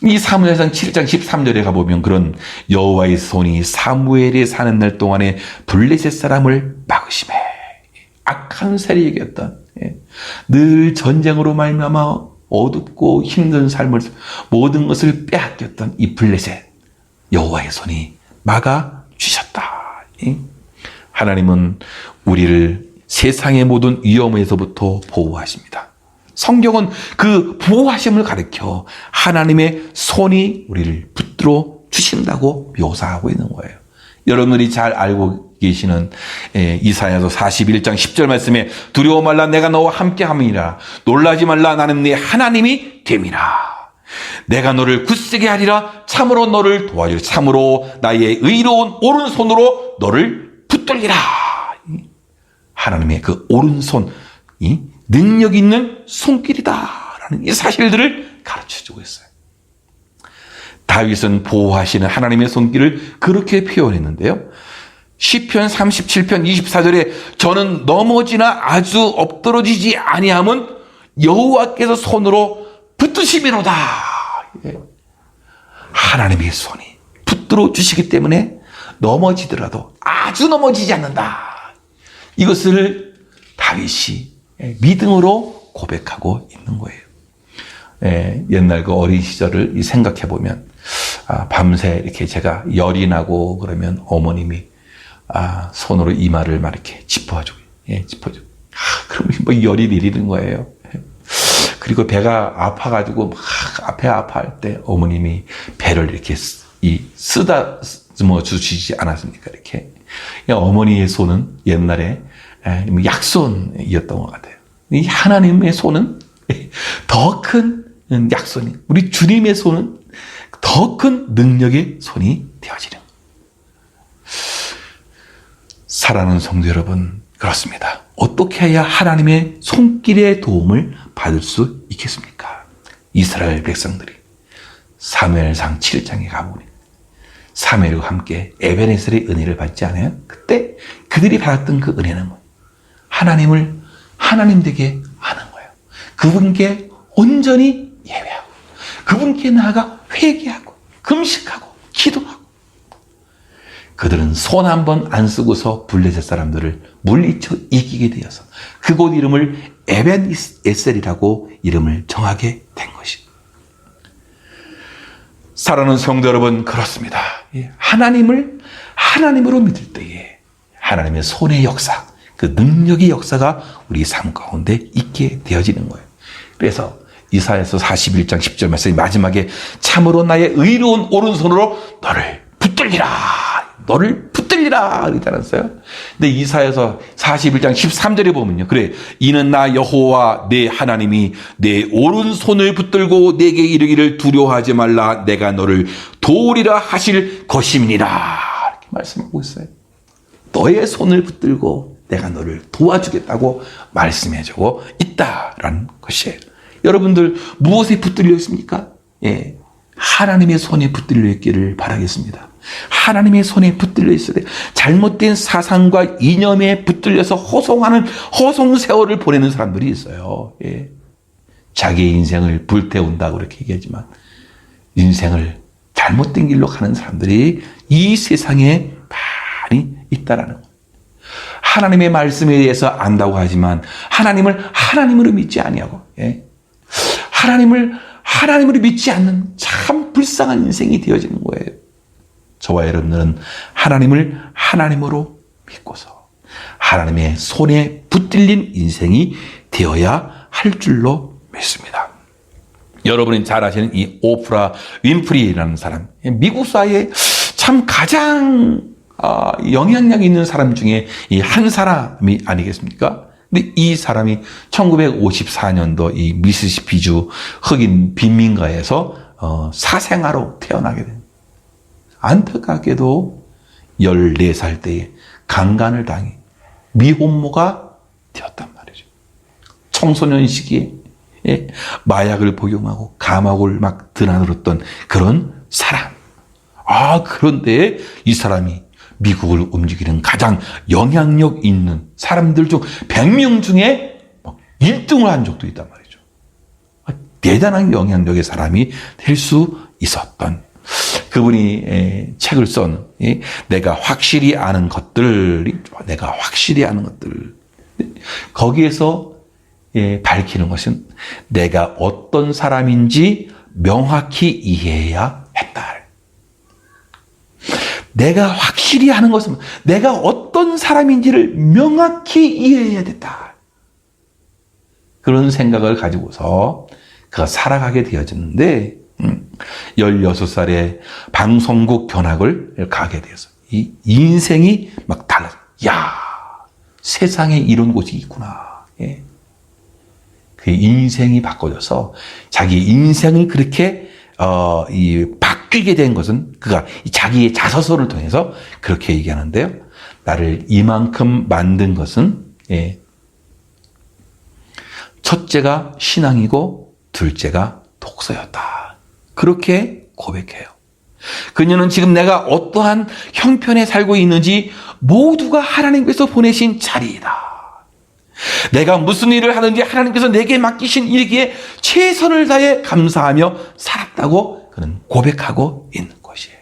이 사무엘상 7장 13절에 가보면 그런 여호와의 손이 사무엘이 사는 날 동안에 블레셋 사람을 막으심에 악한 세력이었던 늘 전쟁으로 말미암아 어둡고 힘든 삶을 모든 것을 빼앗겼던 이 블레셋 여호와의 손이 막아 주셨다. 하나님은 우리를 세상의 모든 위험에서부터 보호하십니다. 성경은 그 보호하심을 가리켜 하나님의 손이 우리를 붙들어 주신다고 묘사하고 있는 거예요. 여러분들이 잘 알고 계시는 이사야서 41장 10절 말씀에 두려워 말라 내가 너와 함께함이라 놀라지 말라 나는 네 하나님이 됨이라 내가 너를 굳세게 하리라 참으로 너를 도와주리라 참으로 나의 의로운 오른손으로 너를 붙들리라. 하나님의 그 오른손이 능력 있는 손길이다라는 이 사실들을 가르쳐주고 있어요. 다윗은 보호하시는 하나님의 손길을 그렇게 표현했는데요. 시편 37편 24절에 저는 넘어지나 아주 엎드러지지 아니함은 여호와께서 손으로 붙드심이로다. 하나님의 손이 붙들어 주시기 때문에 넘어지더라도 아주 넘어지지 않는다. 이것을 다윗이 믿음으로 고백하고 있는 거예요. 옛날 그 어린 시절을 생각해 보면 밤새 이렇게 제가 열이 나고 그러면 어머님이 손으로 이마를 막 이렇게 짚어주고, 짚어주고. 그러면 뭐 열이 내리는 거예요. 그리고 배가 아파가지고 막 앞에 아파할 때 어머님이 배를 이렇게 쓰다듬어 주시지 않았습니까? 이렇게. 어머니의 손은 옛날에 약손이었던 것 같아요. 이 하나님의 손은 더 큰 약손이, 우리 주님의 손은 더 큰 능력의 손이 되어지는. 사랑하는 성도 여러분, 그렇습니다. 어떻게 해야 하나님의 손길의 도움을 받을 수 있겠습니까? 이스라엘 백성들이 사무엘상 7장에 가보니 사무엘과 함께 에베네셀의 은혜를 받지 않아요? 그때 그들이 받았던 그 은혜는 뭐예요? 하나님을 하나님 되게 하는 거예요. 그분께 온전히 예배하고 그분께 나아가 회개하고 금식하고 기도하고 그들은 손 한 번 안 쓰고서 블레셋 사람들을 물리쳐 이기게 되어서 그곳 이름을 에벤 에셀이라고 이름을 정하게 된 것입니다. 사랑하는 성도 여러분, 그렇습니다. 하나님으로 믿을 때에 하나님의 손의 역사, 그 능력의 역사가 우리 삶 가운데 있게 되어지는 거예요. 그래서 이사야서 41장 10절 말씀이 마지막에 참으로 나의 의로운 오른손으로 너를 붙들리라 그랬다면서요. 근데 이사야서 41장 13절에 보면요. 그래, 이는 나 여호와 내 하나님이 내 오른손을 붙들고 내게 이르기를 두려워하지 말라, 내가 너를 도우리라 하실 것임이니라, 이렇게 말씀하고 있어요. 너의 손을 붙들고 내가 너를 도와주겠다고 말씀해주고 있다라는 것이에요. 여러분들 무엇에 붙들려 있습니까? 하나님의 손에 붙들려 있기를 바라겠습니다. 하나님의 손에 붙들려 있어야 돼요. 잘못된 사상과 이념에 붙들려서 허송 세월을 보내는 사람들이 있어요. 자기의 인생을 불태운다고 그렇게 얘기하지만 인생을 잘못된 길로 가는 사람들이 이 세상에 많이 있다라는 거예요. 하나님의 말씀에 대해서 안다고 하지만 하나님을 하나님으로 믿지 아니하고 하나님으로 믿지 않는 참 불쌍한 인생이 되어지는 거예요. 저와 여러분들은 하나님을 하나님으로 믿고서 하나님의 손에 붙들린 인생이 되어야 할 줄로 믿습니다. 여러분이 잘 아시는 이 오프라 윈프리라는 사람, 미국 사회에 참 가장 영향력 있는 사람 중에 이 한 사람이 아니겠습니까? 근데 이 사람이 1954년도 이 미시시피주 흑인 빈민가에서 사생아로 태어나게 됩니다. 안타깝게도 14살 때에 강간을 당해 미혼모가 되었단 말이죠. 청소년 시기에 마약을 복용하고 감옥을 막 드나들었던 그런 사람. 그런데 이 사람이 미국을 움직이는 가장 영향력 있는 사람들 중 100명 중에 1등을 한 적도 있단 말이죠. 대단한 영향력의 사람이 될 수 있었던 그분이 책을 쓴 내가 확실히 아는 것들 거기에서 밝히는 것은 내가 어떤 사람인지 명확히 이해해야 했다. 내가 확실히 아는 것은 내가 어떤 사람인지를 명확히 이해해야 됐다. 그런 생각을 가지고서 그가 살아가게 되어졌는데 16살에 방송국 견학을 가게 되어서 이 인생이 막 달라져. 세상에 이런 곳이 있구나. 그 인생이 바꿔져서 자기 인생을 그렇게 바뀌게 된 것은 그가 자기의 자서서를 통해서 그렇게 얘기하는데요. 나를 이만큼 만든 것은 첫째가 신앙이고 둘째가 독서였다. 그렇게 고백해요. 그녀는 지금 내가 어떠한 형편에 살고 있는지 모두가 하나님께서 보내신 자리이다. 내가 무슨 일을 하든지 하나님께서 내게 맡기신 일기에 최선을 다해 감사하며 살았다고 그는 고백하고 있는 것이에요.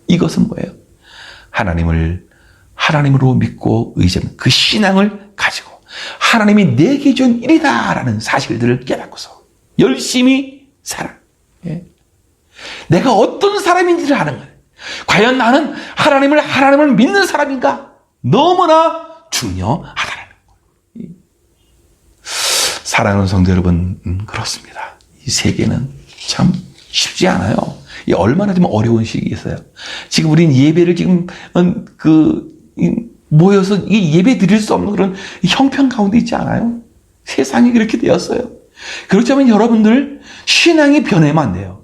이것은 뭐예요? 하나님으로 믿고 의지하는 그 신앙을 가지고 하나님이 내게 준 일이다라는 사실들을 깨닫고서 열심히 살아. 내가 어떤 사람인지를 아는 거예요. 과연 나는 하나님을 믿는 사람인가? 너무나 중요하다는 거예요. 사랑하는 성도 여러분, 그렇습니다. 이 세계는 참 쉽지 않아요. 얼마나 좀 어려운 시기겠어요. 지금 우린 예배를 지금 모여서 이 예배 드릴 수 없는 그런 형편 가운데 있지 않아요? 세상이 그렇게 되었어요. 그렇다면 여러분들 신앙이 변하면 안 돼요.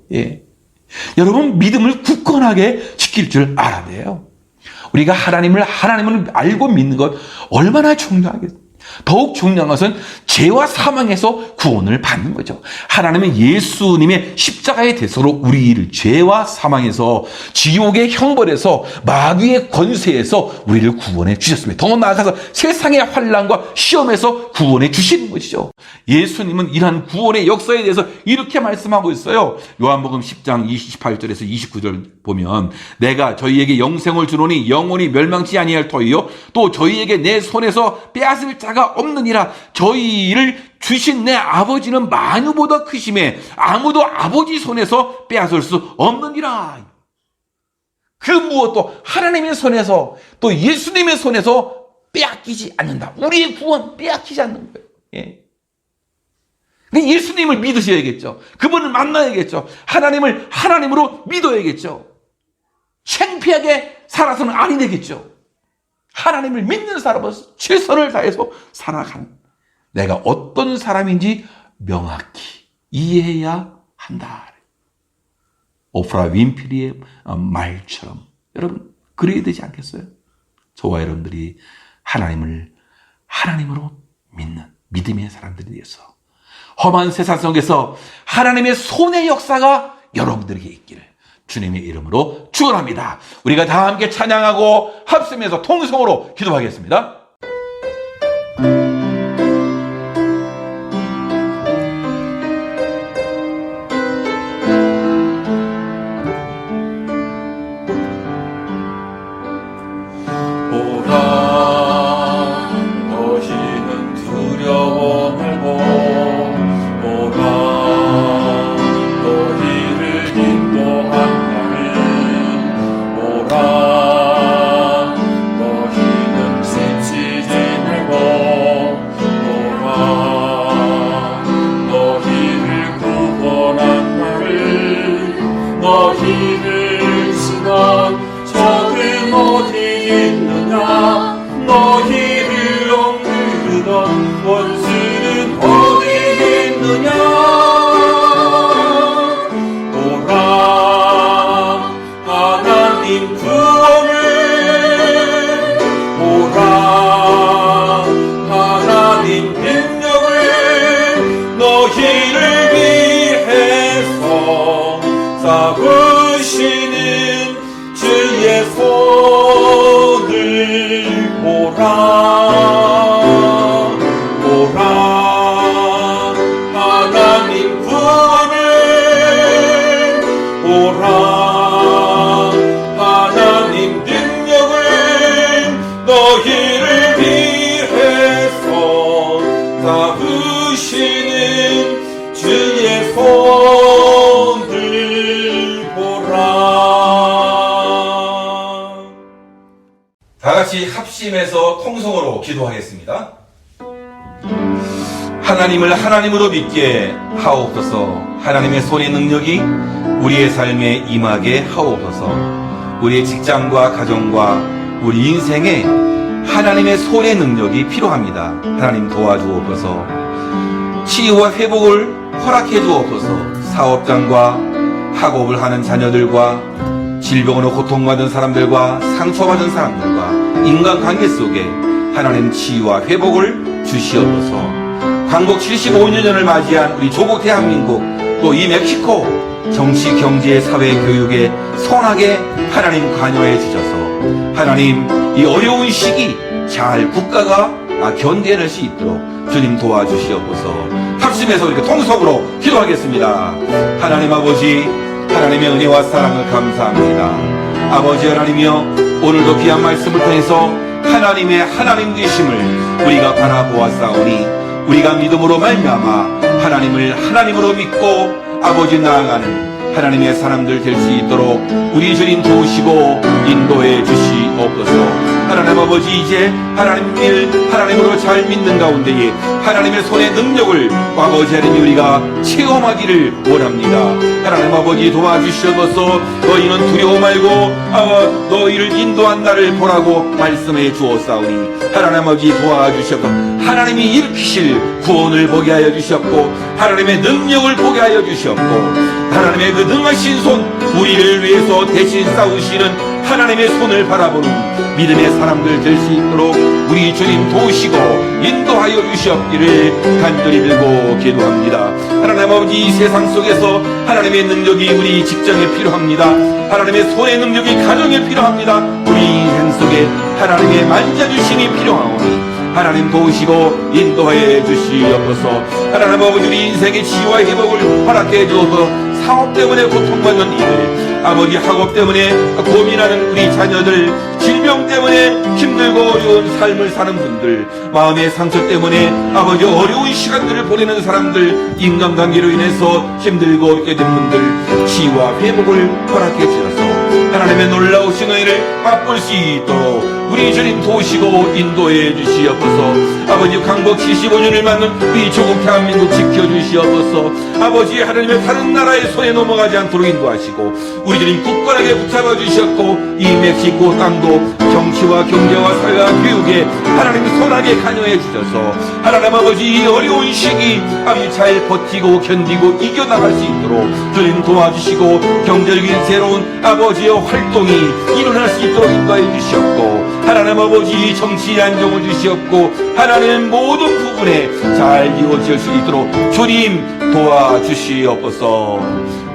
여러분 믿음을 굳건하게 지킬 줄 알아야 돼요. 우리가 하나님을 알고 믿는 것 얼마나 중요하겠어요. 더욱 중요한 것은 죄와 사망에서 구원을 받는 거죠. 하나님은 예수님의 십자가의 대속으로 우리를 죄와 사망에서 지옥의 형벌에서 마귀의 권세에서 우리를 구원해 주셨습니다. 더 나아가서 세상의 환난과 시험에서 구원해 주시는 것이죠. 예수님은 이러한 구원의 역사에 대해서 이렇게 말씀하고 있어요. 요한복음 10장 28절에서 29절 보면 내가 저희에게 영생을 주노니 영원히 멸망치 아니할 터이요 또 저희에게 내 손에서 빼앗을 자가 없느니라. 저희를 주신 내 아버지는 만유보다 크심에 아무도 아버지 손에서 빼앗을 수 없느니라. 그 무엇도 하나님의 손에서 또 예수님의 손에서 빼앗기지 않는다. 우리의 구원 빼앗기지 않는 거예요. 예. 근데 예수님을 믿으셔야겠죠. 그분을 만나야겠죠. 하나님을 하나님으로 믿어야겠죠. 창피하게 살아서는 아니 되겠죠. 하나님을 믿는 사람으로서 최선을 다해서 살아가는 내가 어떤 사람인지 명확히 이해해야 한다. 오프라 윈프리의 말처럼 여러분 그래야 되지 않겠어요? 저와 여러분들이 하나님을 하나님으로 믿는 믿음의 사람들이 되어서 험한 세상 속에서 하나님의 손의 역사가 여러분들에게 있기를 주님의 이름으로 축원합니다. 우리가 다 함께 찬양하고 합심해서 통성으로 기도하겠습니다. 보라 너희는 두려워 말고 보라 너희를 인도한 나를 보라 너희는 지치지 말고 보라 너희를 구원한 나를 너희를 치던 적은 어디 있느냐 너희를 억누르던 원수는 어디 있느냐 보라 하나님 구원을 보라 하나님 능력을 너희를 위해서 쌓으시는 주의 손을 보라 보라 하나님 구원을 보라 하나님 능력을 너희를 위해서 쌓으시는 주의 손을 보라. 다 같이 합심해서 통성으로 기도하겠습니다. 하나님을 하나님으로 믿게 하옵소서. 하나님의 손의 능력이 우리의 삶에 임하게 하옵소서. 우리의 직장과 가정과 우리 인생에 하나님의 손의 능력이 필요합니다. 하나님 도와주옵소서. 치유와 회복을 허락해 주옵소서. 사업장과 학업을 하는 자녀들과 질병으로 고통받은 사람들과 상처받은 사람들과 인간관계 속에 하나님 치유와 회복을 주시옵소서. 광복 75주년을 맞이한 우리 조국 대한민국 또 이 멕시코 정치, 경제, 사회, 교육에 선하게 하나님 관여해 주셔서 하나님 이 어려운 시기 잘 국가가 견뎌낼 수 있도록 주님 도와주시옵소서. 합심해서 이렇게 통성으로 기도하겠습니다. 하나님 아버지 하나님의 은혜와 사랑을 감사합니다. 아버지 하나님이여 오늘도 귀한 말씀을 통해서 하나님의 하나님 되심을 우리가 바라보았사오니 우리가 믿음으로 말미암아 하나님을 하나님으로 믿고 아버지 나아가는 하나님의 사람들 될 수 있도록 우리 주님 도우시고 인도해 주시옵소서. 하나님 아버지 이제 하나님을 하나님으로 잘 믿는 가운데에 하나님의 손의 능력을 아버지 하나님 우리가 체험하기를 원합니다. 하나님 아버지 도와주시옵소서. 너희는 두려워 말고 너희를 인도한 나를 보라고 말씀해 주었사오니 하나님 아버지 도와주시옵소서. 하나님이 일으키실 구원을 보게 하여 주셨고 하나님의 능력을 보게 하여 주셨고 하나님의 그 능하신 손 우리를 위해서 대신 싸우시는 하나님의 손을 바라보는 믿음의 사람들 될 수 있도록 우리 주님 도우시고 인도하여 주시옵기를 간절히 빌고 기도합니다. 하나님 아버지, 이 세상 속에서 하나님의 능력이 우리 직장에 필요합니다. 하나님의 손의 능력이 가정에 필요합니다. 우리 인생 속에 하나님의 만져주심이 필요하오니 하나님 도우시고 인도해 주시옵소서. 하나님 아버지, 우리 인생의 치유와 회복을 허락해 주어서 사업 때문에 고통받는 이들, 아버지 학업 때문에 고민하는 우리 자녀들, 질병 때문에 힘들고 어려운 삶을 사는 분들, 마음의 상처 때문에 아버지 어려운 시간들을 보내는 사람들, 인간관계로 인해서 힘들고 어렵게 된 분들 치유와 회복을 허락해 주셔서 하나님의 놀라우신 은혜를 맛볼 수 있도록 우리 주님 도우시고 인도해 주시옵소서. 아버지, 강복 75년을 맞는 우리 조국 대한민국 지켜주시옵소서. 아버지, 하나님의 다른 나라의 손에 넘어가지 않도록 인도하시고 우리 주님 굳건하게 붙잡아 주셨고 이 멕시코 땅도 정치와 경제와 사회와 교육에 하나님 선하게 관여해 주셔서 하나님 아버지, 이 어려운 시기 아버지 잘 버티고 견디고 이겨나갈 수 있도록 주님 도와주시고 경제적인 새로운 아버지의 활동이 일어날 수 있도록 인도해 주시옵고 하나님 아버지, 정치의 안정을 주시옵고 하나님 모든 부분에 잘 이루어질 수 있도록 주님 도와주시옵소서.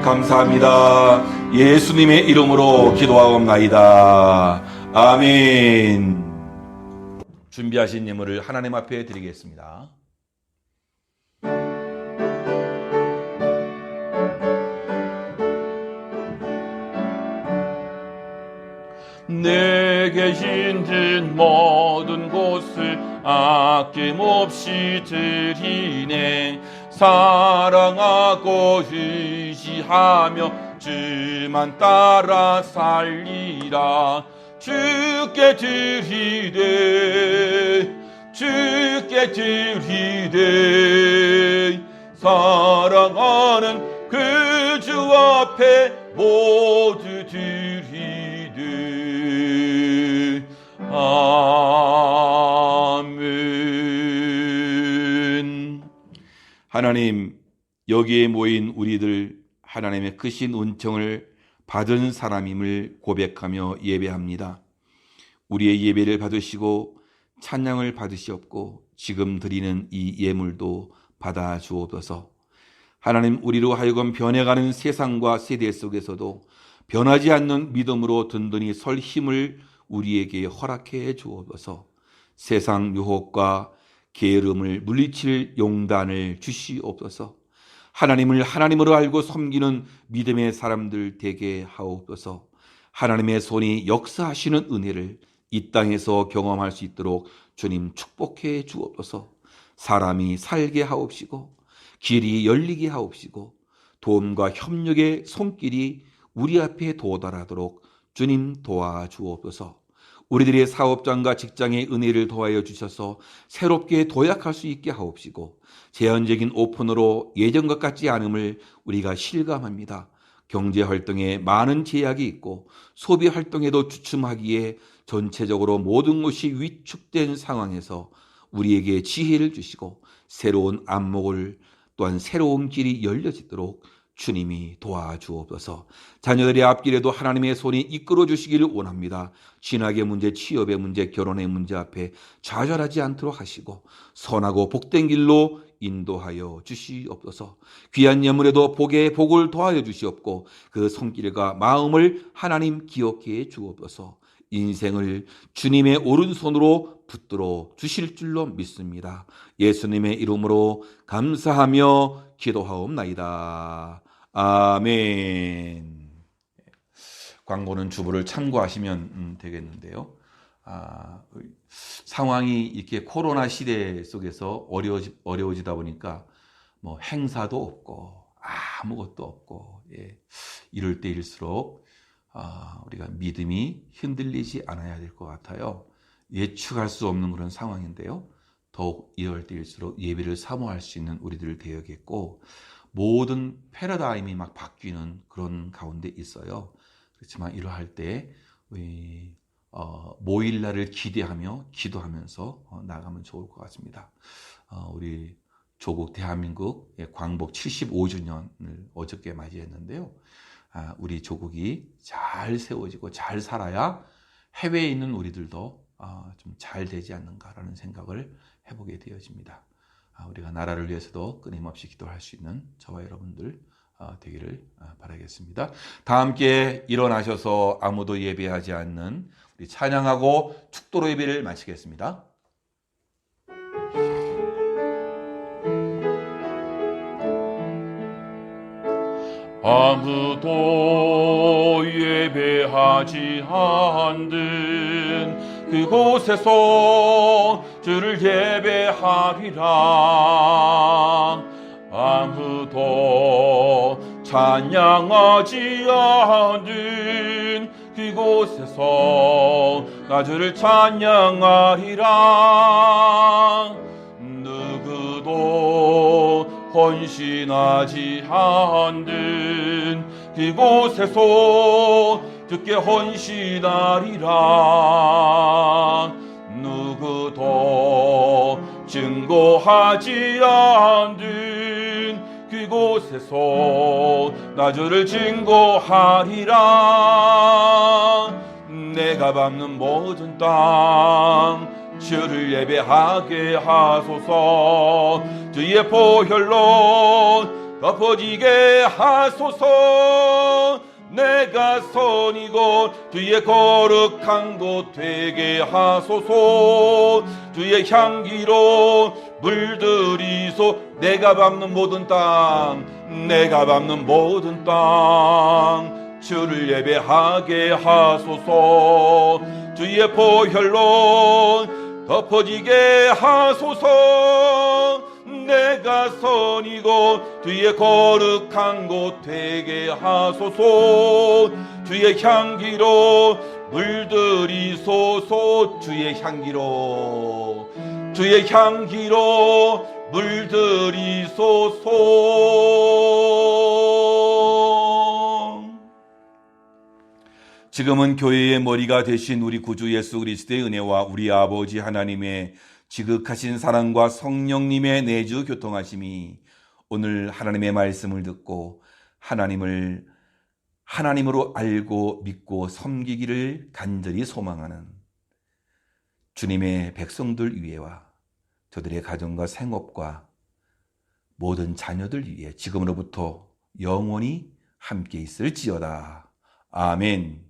감사합니다. 예수님의 이름으로 기도하옵나이다. 아멘. 준비하신 예물을 하나님 앞에 드리겠습니다. 내게 힘든 모든 곳을 아낌없이 드리네. 사랑하고 의지하며 주만 따라 살리라. 주께 드리되 주께 드리되 사랑하는 그 주 앞에 모두 드리되 아멘. 하나님, 여기에 모인 우리들 하나님의 크신 은총을 받은 사람임을 고백하며 예배합니다. 우리의 예배를 받으시고 찬양을 받으시옵고 지금 드리는 이 예물도 받아 주옵소서. 하나님, 우리로 하여금 변해가는 세상과 세대 속에서도 변하지 않는 믿음으로 든든히 설 힘을 우리에게 허락해 주옵소서. 세상 유혹과 게으름을 물리칠 용단을 주시옵소서. 하나님을 하나님으로 알고 섬기는 믿음의 사람들 되게 하옵소서. 하나님의 손이 역사하시는 은혜를 이 땅에서 경험할 수 있도록 주님 축복해 주옵소서. 사람이 살게 하옵시고 길이 열리게 하옵시고 도움과 협력의 손길이 우리 앞에 도달하도록 주님 도와주옵소서. 우리들의 사업장과 직장의 은혜를 더하여 주셔서 새롭게 도약할 수 있게 하옵시고 제한적인 오픈으로 예전과 같지 않음을 우리가 실감합니다. 경제활동에 많은 제약이 있고 소비활동에도 주춤하기에 전체적으로 모든 것이 위축된 상황에서 우리에게 지혜를 주시고 새로운 안목을 또한 새로운 길이 열려지도록 주님이 도와주옵소서. 자녀들의 앞길에도 하나님의 손이 이끌어 주시기를 원합니다. 신학의 문제, 취업의 문제, 결혼의 문제 앞에 좌절하지 않도록 하시고 선하고 복된 길로 인도하여 주시옵소서. 귀한 예물에도 복에 복을 더하여 주시옵고 그 손길과 마음을 하나님 기억해 주옵소서. 인생을 주님의 오른손으로 붙들어 주실 줄로 믿습니다. 예수님의 이름으로 감사하며 기도하옵나이다. 아멘. 광고는 주부를 참고하시면 되겠는데요. 상황이 이렇게 코로나 시대 속에서 어려워지다 보니까 뭐 행사도 없고 아무것도 없고 이럴 때일수록 우리가 믿음이 흔들리지 않아야 될 것 같아요. 예측할 수 없는 그런 상황인데요. 더욱 이럴 때일수록 예배를 사모할 수 있는 우리들 되어야겠고 모든 패러다임이 막 바뀌는 그런 가운데 있어요. 그렇지만 이러할 때 모일 날을 기대하며 기도하면서 나가면 좋을 것 같습니다. 우리 조국 대한민국 광복 75주년을 어저께 맞이했는데요. 우리 조국이 잘 세워지고 잘 살아야 해외에 있는 우리들도 좀 잘 되지 않는가라는 생각을 해보게 되어집니다. 우리가 나라를 위해서도 끊임없이 기도할 수 있는 저와 여러분들 되기를 바라겠습니다. 다 함께 일어나셔서 아무도 예배하지 않는 우리 찬양하고 축도로 예배를 마치겠습니다. 아무도 예배하지 않는 그곳에서 주를 예배하리라. 아무도 찬양하지 않는 그곳에서 나 주를 찬양하리라. 누구도 헌신하지 않는 그곳에서 주께 헌신하리라. 누구도 증거하지 않는 그곳에서 나 주를 증거하리라. 내가 밟는 모든 땅 주를 예배하게 하소서. 주의 보혈로 덮어지게 하소서. 내가 선이고 주의 거룩한 곳 되게 하소서. 주의 향기로 물들이소. 내가 밟는 모든 땅, 내가 밟는 모든 땅 주를 예배하게 하소서. 주의 보혈로 덮어지게 하소서. 내가 선이고 주의 거룩한 곳 되게 하소서. 주의 향기로 물들이소서. 주의 향기로, 주의 향기로 물들이소서. 지금은 교회의 머리가 되신 우리 구주 예수 그리스도의 은혜와 우리 아버지 하나님의 지극하신 사랑과 성령님의 내주 교통하심이 오늘 하나님의 말씀을 듣고 하나님을 하나님으로 알고 믿고 섬기기를 간절히 소망하는 주님의 백성들 위에와 저들의 가정과 생업과 모든 자녀들 위에 지금으로부터 영원히 함께 있을지어다. 아멘.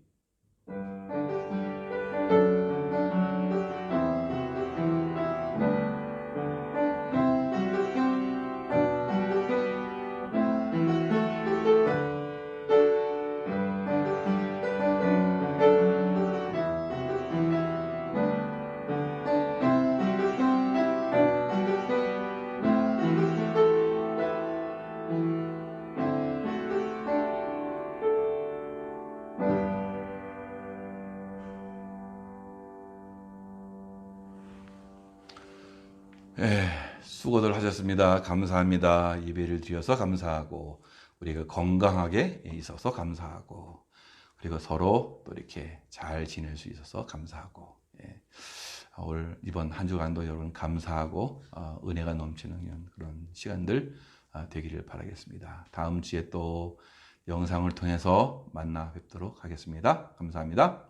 수고들 하셨습니다. 감사합니다. 예배를 드려서 감사하고 우리가 건강하게 있어서 감사하고 그리고 서로 또 이렇게 잘 지낼 수 있어서 감사하고 올 이번 한 주간도 여러분 감사하고 은혜가 넘치는 그런 시간들 되기를 바라겠습니다. 다음 주에 또 영상을 통해서 만나 뵙도록 하겠습니다. 감사합니다.